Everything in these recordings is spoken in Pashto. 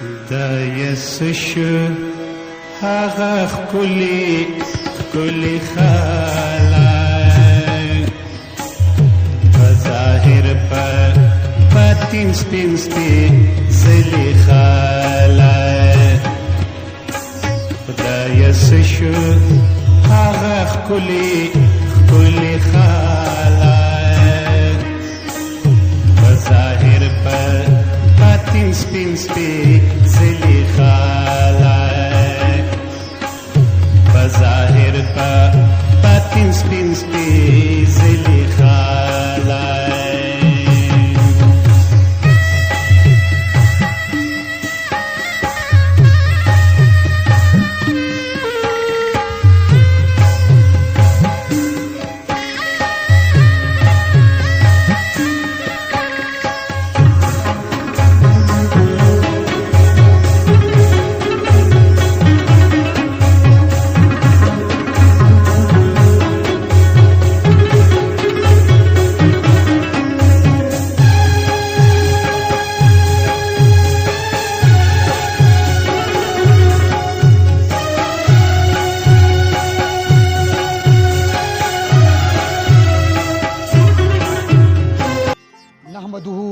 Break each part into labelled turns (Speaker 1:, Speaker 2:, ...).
Speaker 1: دایسشو هغه ښکلي خلک په ظاهر په باطن سپین سپېڅلي خلک دایسشو هغه ښکلي خلک په ظاهر په باطن سپین سپېڅلي خلک په ظاهر په باطن سپین سپېڅلي خلک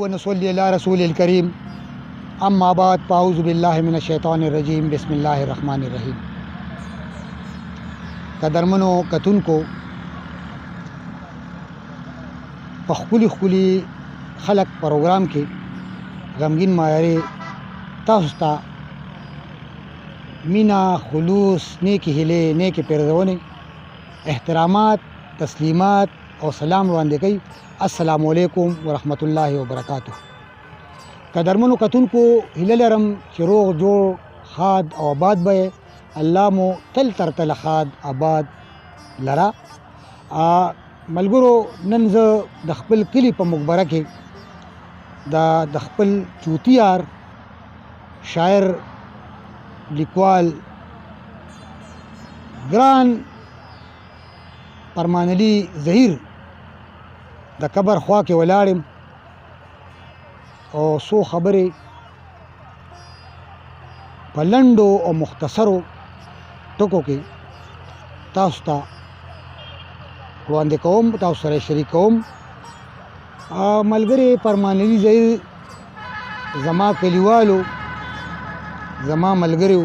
Speaker 2: ونصلي على رسول الكريم اما بعد فاعوذ بالله من الشیطان الرجیم بسم الله الرحمن الرحیم. قدرمنو کتونکو په ښکلي خلق پروګرام کې غمگین معیاري تاسو ته مینا خلوص نیکی هیلې نیکی پیرزونې احترامات تسلیمات او سلام وړاندې کوي. السلام علیکم ورحمت الله وبرکاتہ. قدرمنو کتونکو هیله لرم چې روغ جوړ خاد او آباد به الله مو تل تر تله خاد آباد لره. ملګرو نن زه د خپل کلي په مقبره کې د خپل چوتیار شاعر لیکوال ګران فرمان علي ظهیر د قبر خوا کې ولاړم او څو خبرې په لنډو او مختصرو ټکو کې تاسو ته وړاندې کوم، تاسو سره شریک کوم. ملګري فرمان علي ظهیر زما کلیوالو، زما ملګري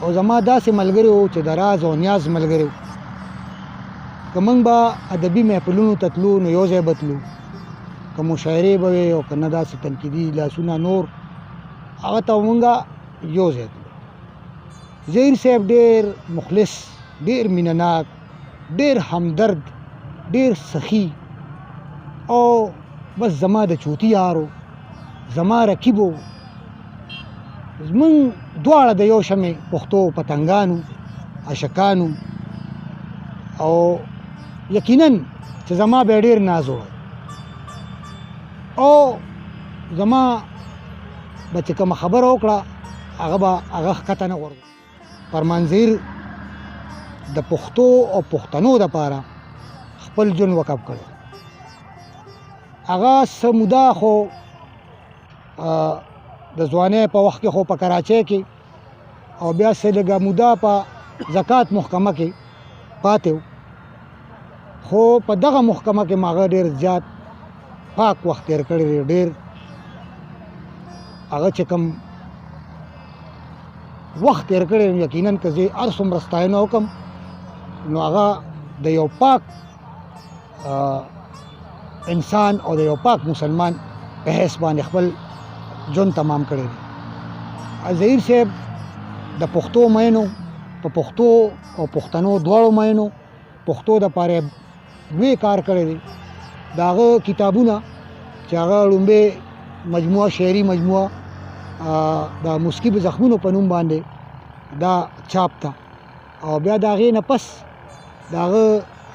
Speaker 2: او زما داسې ملګري چې د راز او نیاز ملګري. که موږ به ادبي محفلونو ته تلو نو یو ځای به تلو، که مشاعرې به وې او که نه داسې تنقیدي لاسونه نور، هغه ته موږ یو ځای تلو. ظهیر صاحب ډېر مخلص، ډېر مینهناک، ډېر همدرد، ډېر سخي او بس زما د چوتي یارو، زما رقیبو، زمونږ دواړه د یو شمې پښتو پتنګانو عاشقانو او یقینا چې زما به ډېر ناز وړ او زما به چې کومه خبره وکړه هغه ښکته نه غورځوي. فرمان ظهیر د پښتو او پښتنو دپاره خپل ژوند وقف کړی. هغه څه موده خو د ځوانۍ په وخت کې خو په کراچۍ کې او بیا څه لږه موده په زکات محکمه کې پاتې و، خو په دغه محکمه کې ما هغه ډېر زیات پاک وخت تېر کړی دی. ډېر هغه چې کوم وخت تېر کړی یقینا که زه هر څومره ستاینه وکړم نو هغه د یو پاک انسان او د یو پاک مسلمان په حیث باندې خپل ژوند تمام کړی دی. ظهیر صاحب د پښتو مینو، په پښتو او پښتنو دواړو مینو پښتو دپاره لوی کار کړی دی. د هغه کتابونه چې هغه لومبې مجموعه شعري مجموعه د مسکي په زخمونو په نوم باندې دا چاپ ته، او بیا د هغې نه پس د هغه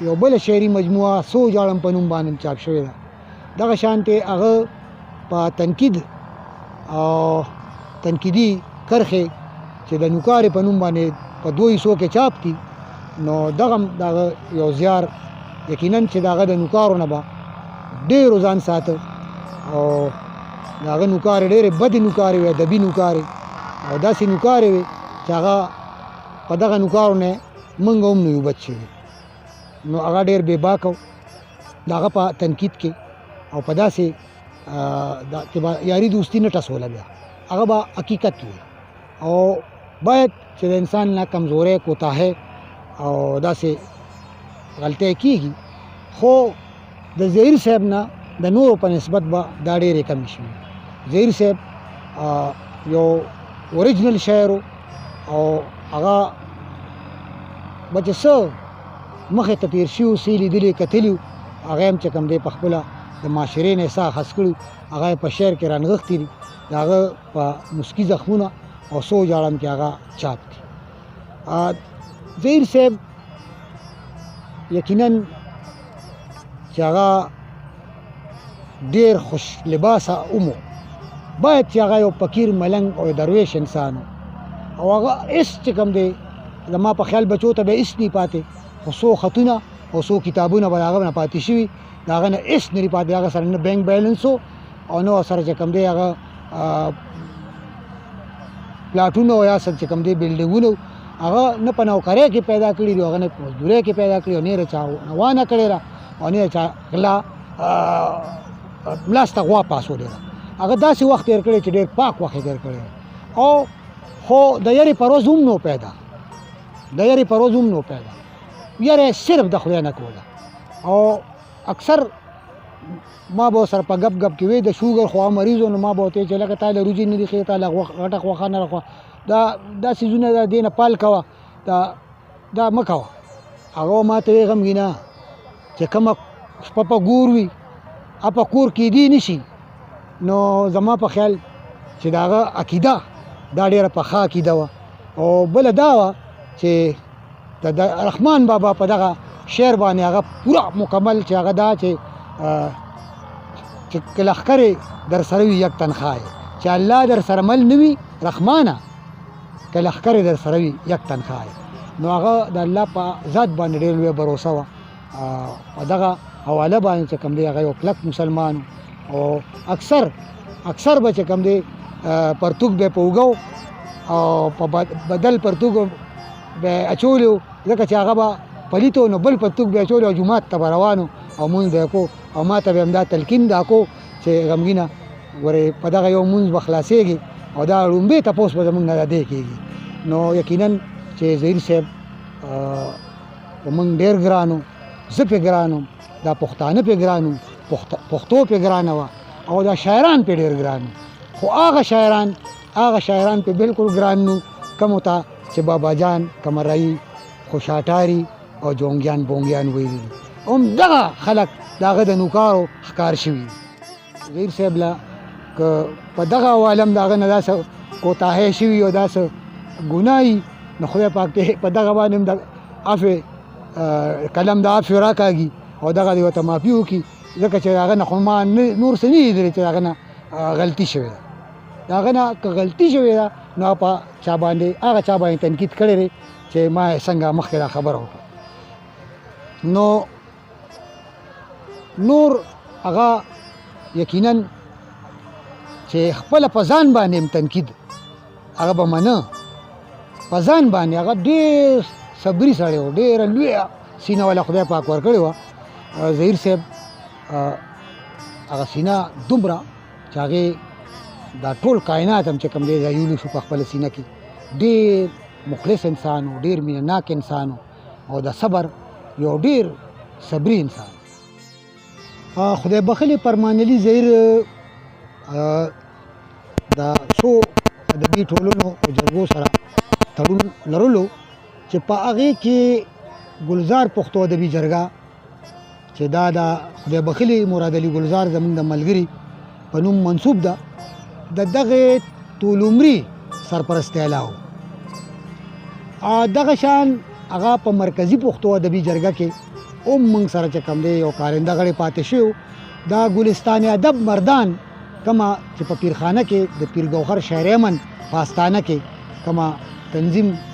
Speaker 2: یو بله شعري مجموعه سو جاړم په نوم باندې چاپ شوې ده. دغه شانتې هغه په تنقید او تنقیدي کرښې چې د نوکارې په نوم باندې په 2 حصو کې چاپ دي، نو دغه یو زیار یقینا چې دغه د نوکارو نه به ډېرو ځان ساته او د هغه نوکارې ډېرې بدې نوکارې وې، ادبي نوکارې او داسې نوکارې وې چې هغه په دغه نوکارو نه موږ هم نه یو بچ شوي. نو هغه ډېر بې باکه و د هغه په تنقید کې او په داسې چې به یاري دوستي نه ټسوله بیا، هغه به حقیقت وي او باید چې د انسان نه کمزورۍ کوتاهۍ او داسې غلطۍ کېږي، خو د ظهیر صاحب نه د نورو په نسبت به دا ډېرې کمې شوي. ظهیر صاحب یو اوریجنل شاعر او هغه به چې څه مخې ته تېر شوي څه یې لیدلي کتلي هغه هم چې کوم دی په خپله د معاشرې نه څه اخذ کړي هغه یې په شعر کې رانغښتي دي، د هغه په موسیقي زخمونه او سوچ عالم کې هغه چاپ دي. ظهیر صاحب یقینا چې هغه ډېر خوش لباسه اومو، باید چې هغه یو فقیر ملنګ او درویش انسان او هغه هېڅ چې کوم دی زما په خیال بچو ته به هېڅ نه پاتې، خو څو خطونه او څو کتابونه به د هغه نه پاتې شوي، د هغه نه هېڅ نه دي پاتې، هغه سره نه بینک بیلنس او نه سره چې کوم دی هغه پلاټونه او یا څه چې کوم دی بلډینګونه هغه نه په نوکرۍ کې پیدا کړي دي، هغه نه په مزدورۍ کې پیدا کړي او نه یې چا وانه کړې ده او نه یې چا غلا لاس ته غوا پاسولې ده. هغه داسې وخت تېر کړی چې ډېر پاک وخت یې تېر کړی او خو د یارې په ورځ هم نو پیدا، د یارې په ورځ هم نو پیدا، یاره صرف د خدای نه کوله. او اکثر ما به ورسره په ګپ ګپ کې وی د شوګر خوا مریض و، نو ما به ورته ویل چې لکه تا له روجي نه دي ښې، تا له غټه غوښه نه راخوا، دا څیزونه د دې نه پال کوه، دا مه کوه. هغه ما ته وی غمګینه چې کومه شپه په ګور وي په کور کېدی نه شي، نو زما په خیال چې د هغه عقیده دا ډېره پخه عقیده وه. او بله دا وه چې د رحمان بابا په دغه شعر باندې هغه پوره مکمل چې هغه دا چې که لښکرې در سره وي یک تنخواه چې الله در سره مل نه وي رحمانه، که لښکرې در سره وي یک تنخواه. نو هغه د الله په ذات باندې ډېر لویه بروسه وه. په دغه حواله باندې چې کوم دی هغه یو کلک مسلمان او اکثر به چې کوم دی پرتوګ به په اوږو او په بدل پرتوګ به اچولو، ځکه چې هغه به پلیتو نو بل پرتوګ به اچولو او جومات ته به روانو او مونځ به یې کو او ما ته به همدا تلقین دا کو چې غمګینه ورې په دغه یو مونځ به خلاصېږي او دا ړومبې تپوس به زمونږ نه دا دی کېږي. نو یقینا چې ظهیر صاحب په مونږ ډېر ګران و، زه پې ګران وم، دا پښتانه پې ګران وو، پښتو پې ګرانه وه او دا شاعران پې ډېر ګران وو. خو هغه شاعران پې بالکل ګران نو کومو ته چې بابا جان، قمرعي، خوشاټاري او جونګیان بونګیان ویلي دي، هم دغه خلک د هغه د نوکارو ښکار شوي. ظهیر صاحب له که په دغه حواله هم د هغه نه داسې کوتاهۍ شوي او داسې ګناه وي، نو خدای پاک ته په دغه باندې هم د عفو قلم د عفو راکاږي او دغه دې ورته معافي وکړي، ځکه چې هغه نه خو ما نور څه نه لیدلي چې هغه نه غلطي شوې ده. د هغه نه که غلطي شوې ده نو په چا باندې هغه چا باندې تنقید کړی دی چې ما یې څنګه مخکې دا خبره وکړه. نو نور هغه یقینا چې خپله په ځان باندې هم تنقید هغه به منه، په ځان باندې هغه ډېر صبري سړی و، ډېره لویه سینه والا خدای پاک ورکړې وه. ظهیر صاحب هغه سینه دومره چې هغې دا ټول کائنات هم چې کوم دی ځایولو شو په خپله سینه کې، ډېر مخلص انسان و، ډېر مینه ناک انسان و او د صبر یو ډېر صبري انسان. خدای بخښلي پرمانلي ظهیر د څو ادبي ټولنو او جرګو سره تړون لرلو چې په هغې کې ګلزار پښتو ادبي جرګه چې دا د خدای بخښلي مراد علي ګلزار زموږ د ملګري په نوم منصوب ده، د دغې ټول عمري سرپرستی علاوه دغه شان هغه په مرکزي پښتو ادبي جرګه کې هم موږ سره چې کوم دی یو کارنده غړی پاتې شوی، دا ګلستان ادب مردان کومه چې په پیرخانه کې د پیر ګوهر شاعر امن په آستانه کې کومه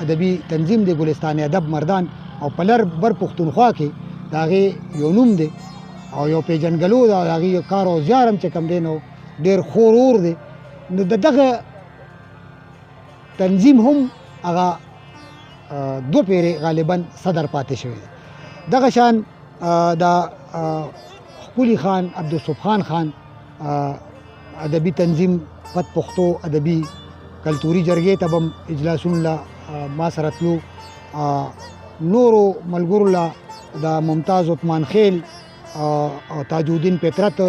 Speaker 2: ادبي تنظیم دی ګلستان ادب مردان، او په لر بر پښتونخوا کې د هغې یو نوم دی او یو پیژنګلو د هغې کار او زیار هم چې کوم دی نو ډېر خور اور دی. نو د دغه تنظیم هم هغه 2 پیرې غالبا صدر پاتې شوی دی. دغه شان د ښکلي خان عبدالصبحان خان ادبي تنظیم پت پښتو ادبي کلتوري جرګې ته به هم اجلاسونو له ما سره تلو. نورو ملګرو له د ممتاز عثمان خیل او تاج الدین فطرت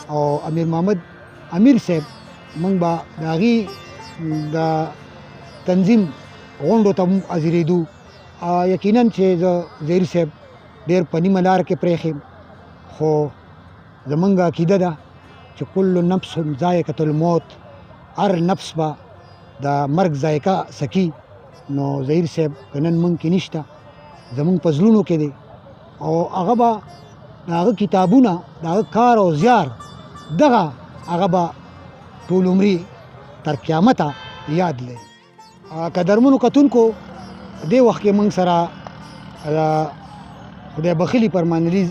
Speaker 2: او امیر محمد امیر صاحب موږ به د هغې د تنظیم غونډو ته هم حاضرېدو. یقینا چې زه ظهیر صاحب ډېر په نیمه لار کې پرېښیم، خو زمونږ عقیده ده چې کل نفس ذایقة الموت، هر نفس به د مرګ ذایقه سکي. نو ظهیر صاحب که نن موږ کې نشته، زمونږ په زړونو کې دی، او هغه به د هغه کتابونه، د هغه کار او زیار دغه هغه به ټول عمري تر قیامته یاد لري. قدرمنو کتونکو، دې وخت کې موږ سره خدای بخلي فرمانعلي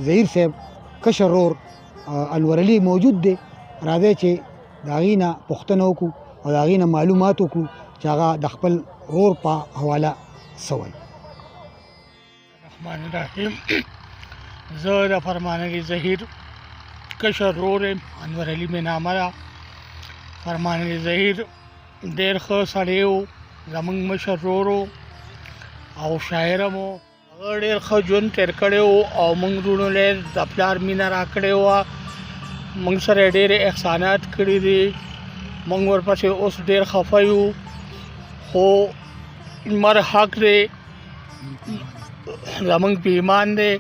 Speaker 2: ظهیر صاحب کشر ورور انور علي موجود دی. راځئ چې د هغې نه پوښتنه وکړو او د هغې نه معلومات وکړو چې هغه د خپل ورور په حواله څه وایي.
Speaker 3: الرحمن الرحیم. زه د فرمانعلي ظهیر کشر ورور یم، انور علي مې نامه ده. فرمانعلي ظهیر ډېر ښه سړی و، زموږ مشر ورور و او شاعر هم و. هغه ډېر ښه ژوند تېر کړی و او موږ وروڼو له د پلار مینه راکړې وه. موږ سره یې ډېرې احسانات کړي دي. موږ ورپسې اوس ډېر خفه یو، خو مر حق دی، زموږ په ایمان دی.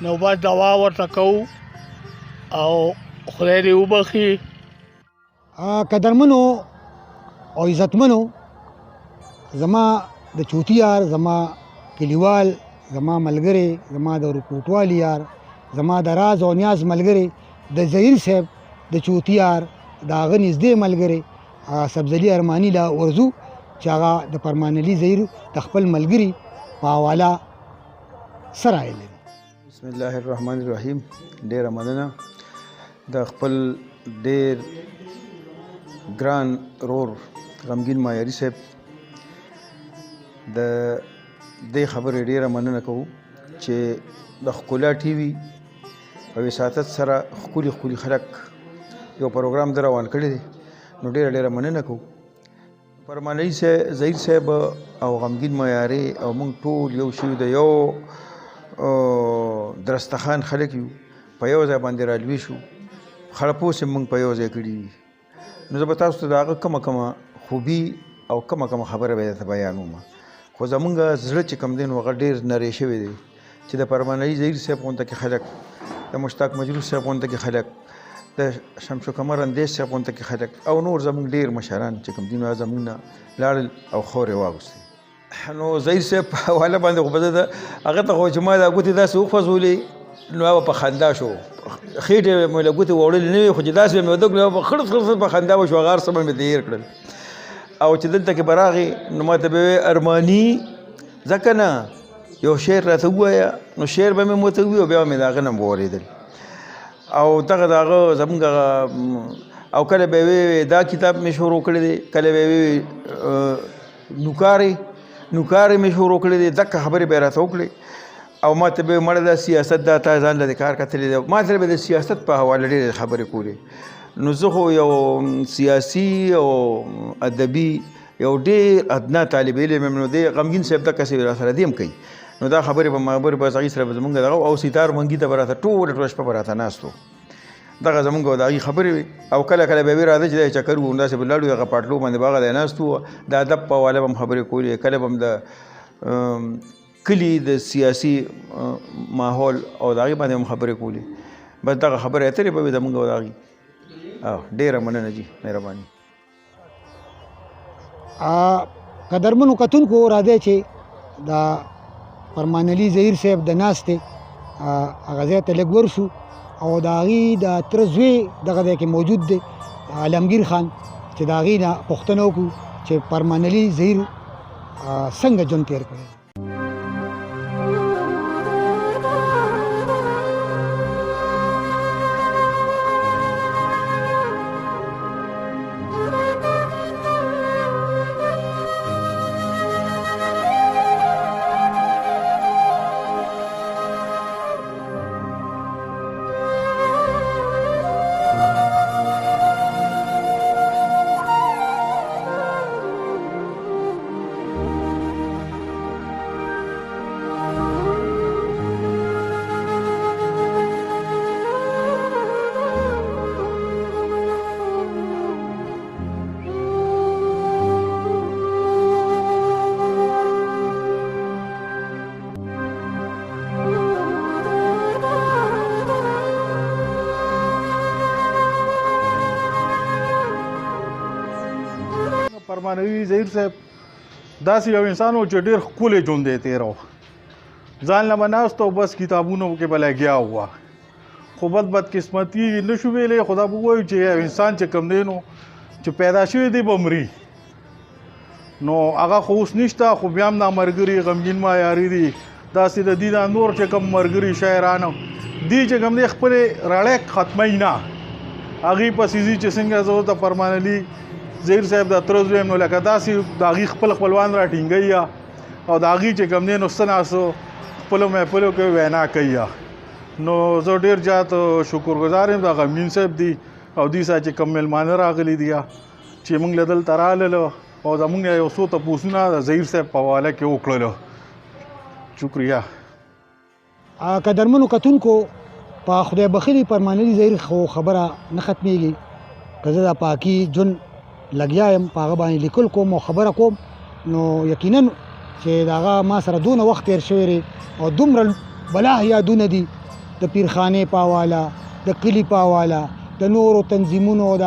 Speaker 3: نو بس دعا ورته کوو او خدای دې وبخي.
Speaker 2: قدرمنو او عزتمنو، زما د چوتي یار، زما کلیوال، زما ملګری، زما د رپورټوال یار، زما د راز او نیاز ملګری، د ظهیر صاحب د چوتي یار، د هغه نږدې ملګری سبزلي ارماني له ورځو چې هغه د فرمانعلي ظهیر د خپل ملګري په حواله څه رایه لري.
Speaker 4: بسم الله الرحمن الرحیم. ډېره مننه د خپل ډېر ګران رور غمګین مایاري صاحب د دې خبرې ډېره مننه کوو چې د ښکلا ټي وي په وساطت سره ښکلي ښکلي خلک یو پروګرام د روان کړی دی. نو ډېره مننه کوو. فرمانعلي ظهیر صاحب او غمګین مایاري او موږ ټول یو شی د یو درستخان خلک یو، په یو ځای باندې رالوي شو، خړپوس یې موږ په یو ځای کړي دي. نو زه به تاسو ته د هغه کومه خوبي او کومه خبره به درته بیانوم. خو زمونږ زړه چې کوم دی نو هغه ډېر نری شوی دی چې د فرمانعلي ظهیر صاحب غونته کې خلک، د مشتاق مجروح صاحب غونته کې خلک، د شمس قمر اندیش صاحب غونته کې خلک او نور زمونږ ډېر مشران چې کوم دي نو زمونږ نه لاړل او خور یې واغوستې. نو ظهیر صاحب په حواله باندې خو به زه هغه ته خو چې ما دا ګوتې داسې وخوځولې نو هغه په خندا شو، خېټې مې له ګوتې وړلې نه وې، خو چې داسې مې ودو کړل په خړس خړس په خندا وشو، هغه هر څه مې تېر کړل. او چې دلته کې به راغې نو ما ته به وې ارماني ځکه نه یو شعر راته ووایه، نو شعر به مې ورته ووایي او بیا به مې د هغه نه واورېدل. او دغه د هغه زمونږ او کله به وې دا کتاب مې شروع کړی دی، کله به وې نوکارې مې شروع کړی دی. دغه خبرې به یې راته وکړې او ما ته به مړه دا سیاست دا تا ځان له کار کتلی دی. ما سره به د سیاست په حواله ډېرې خبرې کولې. نو زه خو یو سیاسي او ادبي یو ډېر ادنا طالب علم یم. نو دی غمګین صاحب دغه کسې راسره دی هم کوي. نو دا خبرې به خبرې به هغې سره به زمونږ دغه او ستار منګي ته به راته ټوله شپه به راته ناست و. دغه زمونږ د هغې خبرې وې. او کله کله به وې راځه چې دا چکر و همداسې به لاړو هغه پاټلو باندې به هغه دی ناست و. د ادب په حواله به هم خبرې کولې، کله به هم د کلي د سیاسي ماحول او د هغې باندې هم خبرې کولې. بس دغه خبرې اترې به وې زمونږ او د هغې. ډېره مننه جي، مهرباني.
Speaker 2: قدرمنو کتونکو، راځئ چې د فرمانعلي ظهیر صاحب د ناستې هغه ځای ته لږ ورسو او د هغې د تره زوی دغه ځای کې موجود دی عالمګیر خان، چې د هغې نه پوښتنه وکړو چې فرمانعلي ظهیر څنګه ژوند تېر کړی.
Speaker 5: فرمانوي ظهیر صاحب داسې یو انسان و چې ډېر ښکلی ژوند دی تېره و ځان له به ناست او بس کتابونو کې به لګیا وه خو بدقسمتي نه شو ویلی خو دا به ووایو چې یو انسان چې کوم دی نو چې پیدا شوی دی به مري نو هغه خو اوس نشته خو بیا هم دا ملګري غمګین معیاري دي داسې د دې دا نور چې کوم ملګري شاعران دي چې کوم دی خپلې رړی ختموي نه هغې پسې ځي چې څنګه زه ورته فرمان علي ظهیر صاحب د تره زوی یم نو لکه داسې د هغې خپل خپلوان را ټینګوي او د هغې چې کوم دی نو څه ناسو خپلو محفلو کې وینا کوي نو زه ډېر زیات شکرګزار یم د غمګین صاحب دي او دې سره چې کوم میلمانه راغلي دي چې موږ له دلته راللو او زموږ نه یو څو تپوسونه د ظهیر صاحب په حواله کې وکړلو شکریه
Speaker 2: قدرمنو کتونکو په خدای بخښلي فرمان علي ظهیر خو خبره نه ختمېږي که زه د پاکي ژوند لګیا یم په هغه باندې لیکل کوم او خبره کوم نو یقینا چې د هغه ما سره دونه وخت تېر شوی دی او دومره بلاه یادونه دي د پیرخانې په حواله د کلي په حواله د نورو تنظیمونو د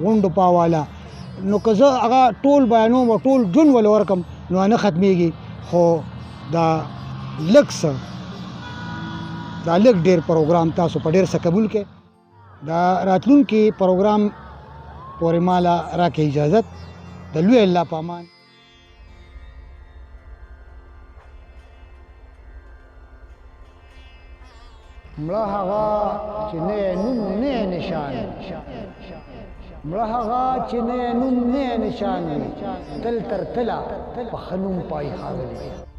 Speaker 2: غونډو په حواله نو که زه هغه ټول بیانوم او ټول ژوند ول ورکم نو نه ختمېږي خو دا لږ څه دا لږ ډېر پروګرام تاسو په ډېر څه قبول کړئ دا راتلونکي پروګرام پورې ماله راکړئ اجازت د لوی الله په امان مړه هغه چې نه یې نوم نه یې نشان مړه هغه چې نه یې نوم نه یې نشان تل تر تله په ښه نوم پای ښاغلی